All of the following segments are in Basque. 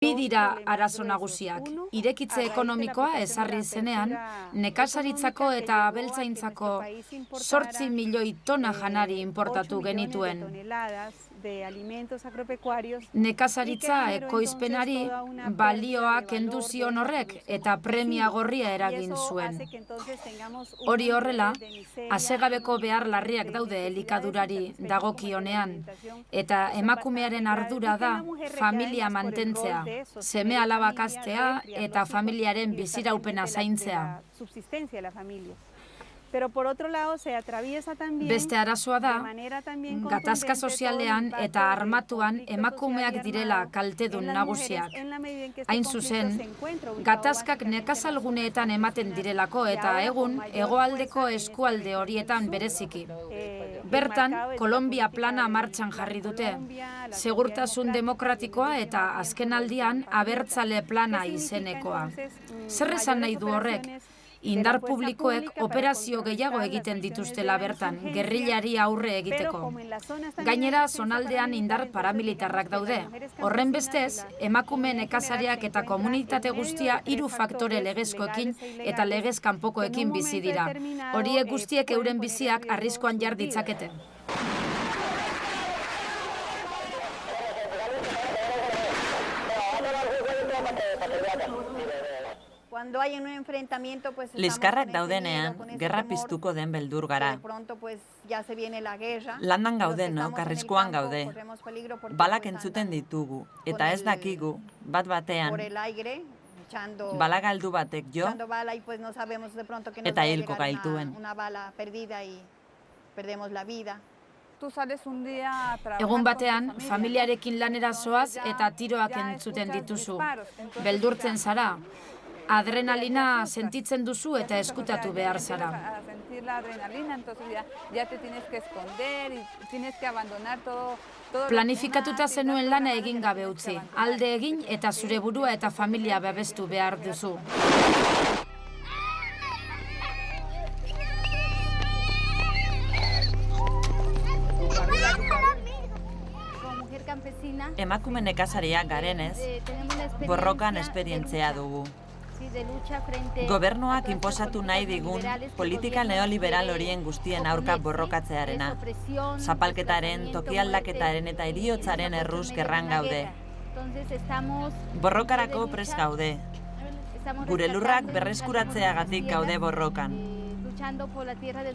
Bi dira arazo nagusiak. Irekitze ekonomikoa ezarri zenean, nekazaritzako eta abeltzaintzako 8 milioi tona janari inportatu genituen. Nekazaritza ekoizpenari balioa kendu zion horrek eta premia gorria eragin zuen. Hori horrela, asegabeko behar larriak daude elikadurari dagokionean, eta emakumearen ardura da familia mantentzea, seme-alabak haztea eta familiaren biziraupena zaintzea. Beste arazoa da, gatazka sozialean eta armatuan emakumeak direla kaltedun nagusiak. Hain zuzen, gatazkak nekazalguneetan ematen direlako eta egun hegoaldeko eskualde horietan bereziki. Bertan, Kolombia plana martxan jarri dute. Segurtasun demokratikoa eta azkenaldian abertzale plana izenekoa. Zer esan nahi du horrek? Indar publikoek operazio gehiago egiten dituztela bertan, gerrilari aurre egiteko. Gainera, zonaldean indar paramilitarrak daude. Horren bestez, emakume nekazariak eta komunitate guztia 3 faktore legezkoekin eta legez kanpokoekin bizi dira. Horiek guztiek euren biziak arriskuan jar ditzakete. Liskarrak daudenean, gerra piztuko den beldur gara. Landan gaudenok, arriskuan gaude. Balak entzuten ditugu, eta ez dakigu, bat batean, bala galdu batek jo, eta hilko gaituen. Egun batean, familiarekin lanera zoaz eta tiroak entzuten dituzu. Beldurtzen zara. Adrenalina sentitzen duzu eta eskutatu behar zara. Planifikatuta zenuen lana egin gabe utzi. Alde egin eta zure burua eta familia babestu behar duzu. Emakume nekazariak garenez, borrokan esperientzia dugu. Gobernuak inposatu nahi digun politika neoliberal horien guztien aurka borrokatzearena. Zapalketaren, tokialdaketaren eta heriotzaren erruz gerran gaude. Borrokarako prest gaude. Gure lurrak berreskuratzeagatik gaude borrokan.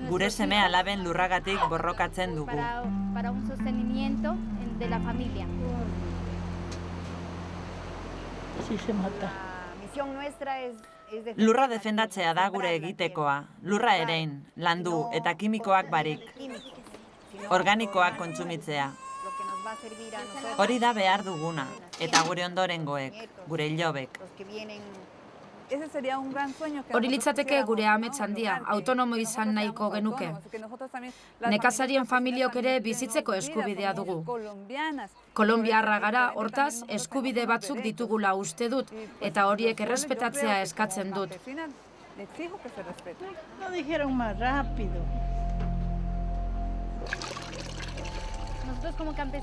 Gure seme-alaben lurragatik borrokatzen dugu. Lurra defendatzea da gure egitekoa, lurra erein, landu eta kimikoak barik. Organikoak kontsumitzea. Hori da behar duguna, eta gure ondorengoek, gure ilobek. Hori litzateke gure amets handia, autonomo izan nahiko genuke. Nekazarien familiok ere bizitzeko eskubidea dugu. Kolonbiarra gara, hortaz, eskubide batzuk ditugula uste dut, eta horiek errespetatzea eskatzen dut.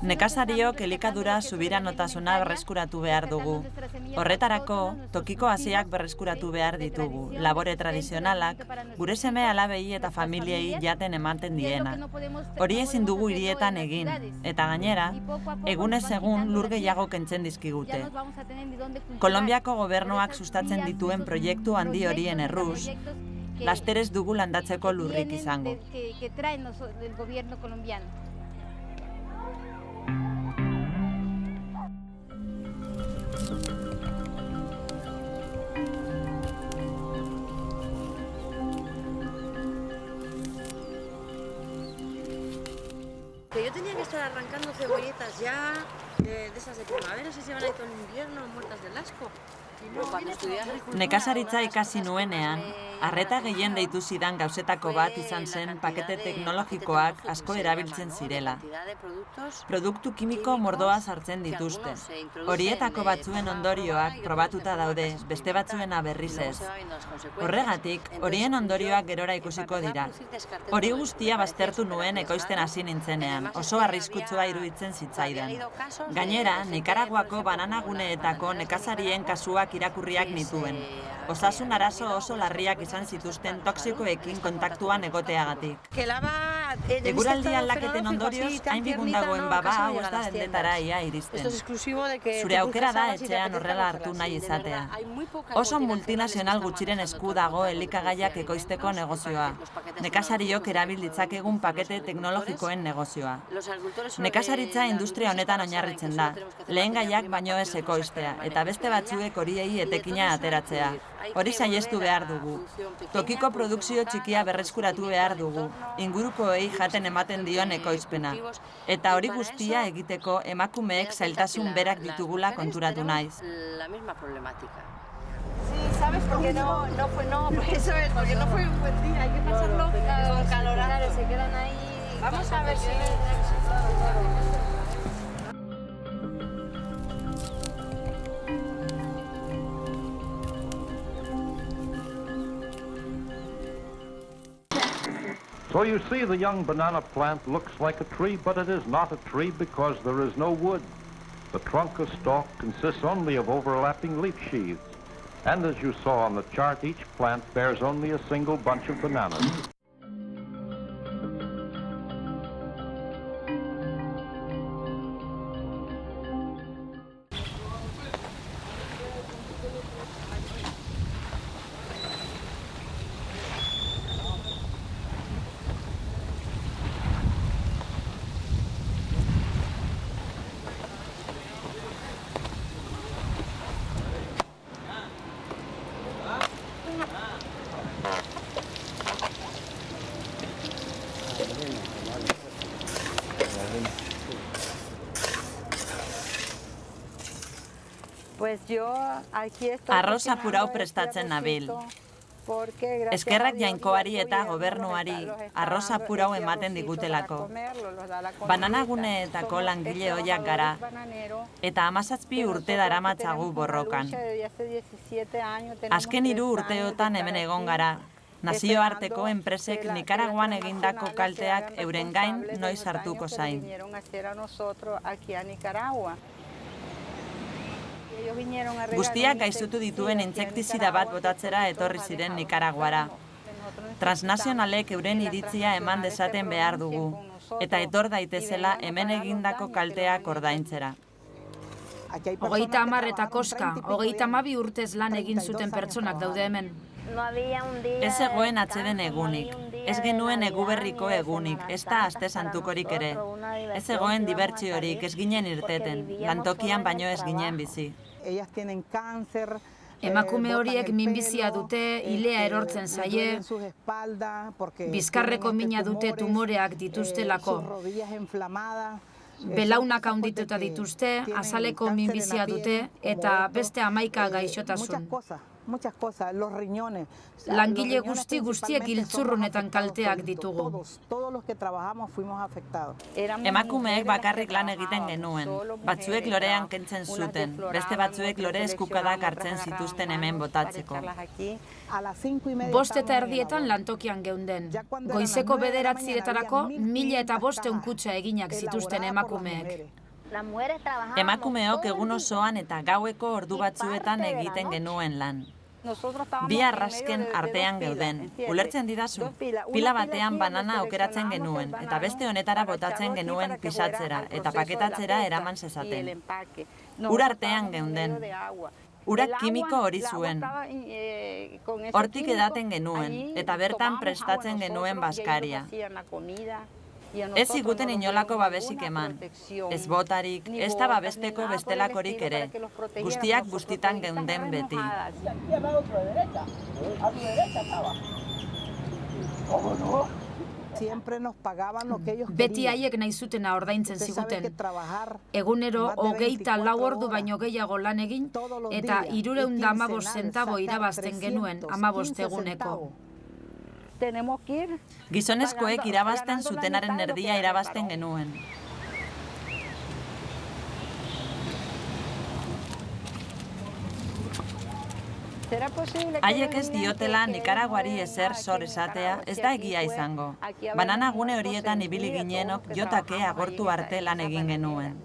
Nekazariok elikadura subiranotasuna berreskuratu behar dugu. Horretarako, tokiko hasiak berreskuratu behar ditugu, labore tradizionalak, gure seme-alabei eta familiei jaten ematen diena. Hori ezin dugu hirietan egin, eta gainera, egunez egun lur gehiago kentzen dizkigute. Kolonbiako gobernuak sustatzen dituen proiektu handi horien erruz, laster ez dugu landatzeko lurrik izango. Que yo tenía que estar arrancando cebolletas ya, de esas de primavera, si se van a ir con invierno, muertas del asco. Nekazaritza ikasi nuenean, arreta gehien deitu zidan gauzetako bat izan zen pakete teknologikoak asko erabiltzen zirela. Produktu kimiko mordoa sartzen dituzte. Horietako batzuen ondorioak probatuta daude, beste batzuena berriz ez. Horregatik, horien ondorioak gerora ikusiko dira. Hori guztia baztertu nuen ekoizten hasi nintzenean, oso arriskutsua iruditzen zitzaidan. Gainera, Nikaraguako bananaguneetako nekazarien kasuak irakurriak nituen. Osasun arazo oso larriak izan zituzten toxikoekin kontaktuan egoteagatik. Eguraldi aldaketen ondorioz, hain bigun dagoen baba hau ez da dendetara ia iristen. Zure aukera da etxean horrela hartu nahi izatea. Oso multinazional gutxiren esku dago elikagaiak ekoizteko negozioa. Nekazariok erabil ditzakegun pakete teknologikoen negozioa. Nekazaritza industria honetan oinarritzen da. Lehen gaiak baino ez ekoiztea, eta beste batzuek horiei etekina ateratzea. Hori saihestu behar dugu. Tokiko produkzio txikia berreskuratu behar dugu. Ingurukoei jaten ematen dion ekoizpena. Eta hori guztia egiteko emakumeek zailtasun berak ditugula konturatu naiz. Sí, ¿sabes? Porque no fue, eso es, porque no fue un buen día, hay que pasarlo con calorazo. Se quedan ahí. Vamos a ver si... So you see, the young banana plant looks like a tree, but it is not a tree because there is no wood. The trunk or stalk consists only of overlapping leaf sheaths. And as you saw on the chart, each plant bears only a single bunch of bananas. Arroz apurau prestatzen nabil. Eskerrak Jainkoari eta gobernuari arroz apurau ematen digutelako. Bananaguneetako langile ohiak gara, eta 17 urte daramatzagu borrokan. Azken 3 urteotan hemen egon gara. Nazioarteko enpresek Nikaraguan egindako kalteak euren gain noiz hartuko zain. Guztiak gaixotu dituen intsektizida bat botatzera etorri ziren Nikaraguara. Transnazionalek euren iritzia eman dezaten behar dugu, eta etor daitezela hemen egindako kalteak ordaintzera. 30 eta koska, 32 urtez lan egin zuten pertsonak daude hemen. Ez zegoen atseden egunik, ez genuen eguberriko egunik, ez da aste santukorik ere. Ez zegoen dibertsiorik, ez ginen irteten, lantokian baino ez ginen bizi. Emakume horiek minbizia dute, ilea erortzen zaie, bizkarreko mina dute tumoreak dituztelako. Belaunak handituta dituzte, azaleko minbizia dute eta beste 11 gaixotasun. Langile guztiek giltzurrunetan kalteak ditugu. Emakumeek bakarrik lan egiten genuen. Batzuek lorean kentzen zuten, beste batzuek lore eskukadak hartzen zituzten hemen botatzeko. 5:30 lantokian geunden. Goizeko 9:00etarako 1500 kutxa eginak zituzten emakumeek. Emakumeok egun osoan eta gaueko ordu batzuetan egiten genuen lan. Bi arrasken artean geuden. Ulertzen didazu? Pila batean banana aukeratzen genuen, eta beste honetara botatzen genuen pisatzera eta paketatzera eraman zezaten. Ur artean geunden. Urak kimiko hori zuen. Hortik edaten genuen, eta bertan prestatzen genuen bazkaria. Ez ziguten inolako babesik eman. Ez botarik, ez da babesteko bestelakorik ere. Guztiak bustitan geunden beti. Beti haiek nahi zutena ordaintzen ziguten. Egunero 24 ordu baino gehiago lan egin eta 315 zentabo irabazten genuen 15 eguneko. Gizonezkoek irabazten zutenaren erdia irabazten genuen. Haiek ez diotela Nikaraguari ezer zor esatea ez da egia izango. Banana gune horietan ibili ginenok jotake agortu arte lan egin genuen.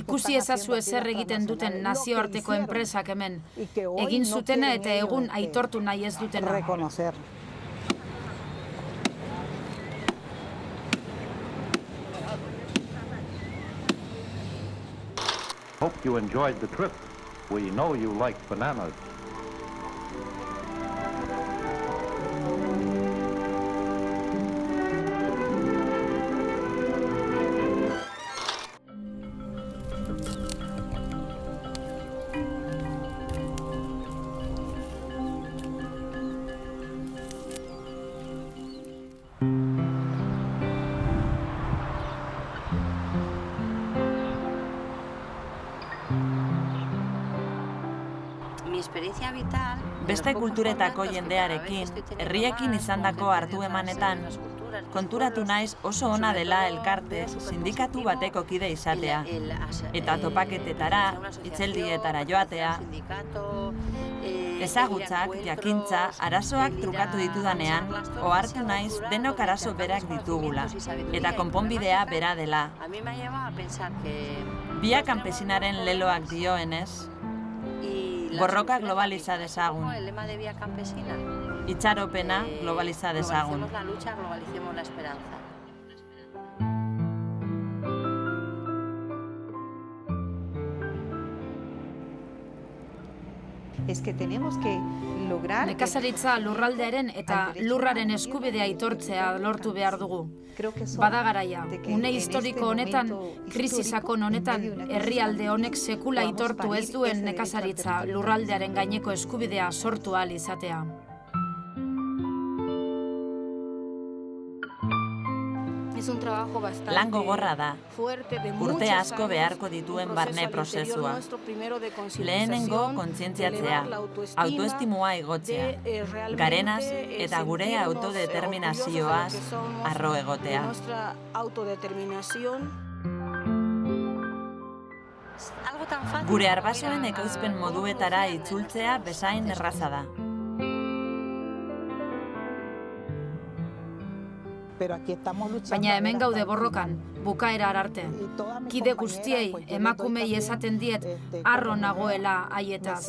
Ikusi ezazu ezer egiten duten nazioarteko enpresak hemen. Egin zutena eta egun aitortu nahi ez dutena. Hope you enjoyed the trip. We know you like bananas. Beste kulturetako jendearekin, herriekin izandako hartu emanetan, konturatu naiz oso ona dela elkarte sindikatu bateko kide izatea, eta topaketetara, itzeldietara joatea, ezagutzak, jakintza, arazoak trukatu ditudanean, ohartu naiz denok arazo berak ditugula, eta konponbidea bera dela. Bia kanpesinaren leloak dioenez, borroka globaliza dezagun. Itxaropena globaliza dezagun. Nekazaritza lurraldearen eta lurraren eskubidea aitortzea lortu behar dugu. Bada garaia, une historiko honetan, krisi sakon honetan, herrialde honek sekula aitortu ez duen nekazaritza lurraldearen gaineko eskubidea sortu ahal izatea. Lan gogorra da, urte asko beharko dituen barne prozesua. Lehenengo kontzientziatzea, autoestimua igotzea, garenaz eta gure autodeterminazioaz arro egotea. Gure arbasoen ekoizpen moduetara itzultzea bezain erraza da. Baina hemen gaude borrokan, bukaera arte. Kide guztiei, emakumei esaten diet, harro nagoela haietaz.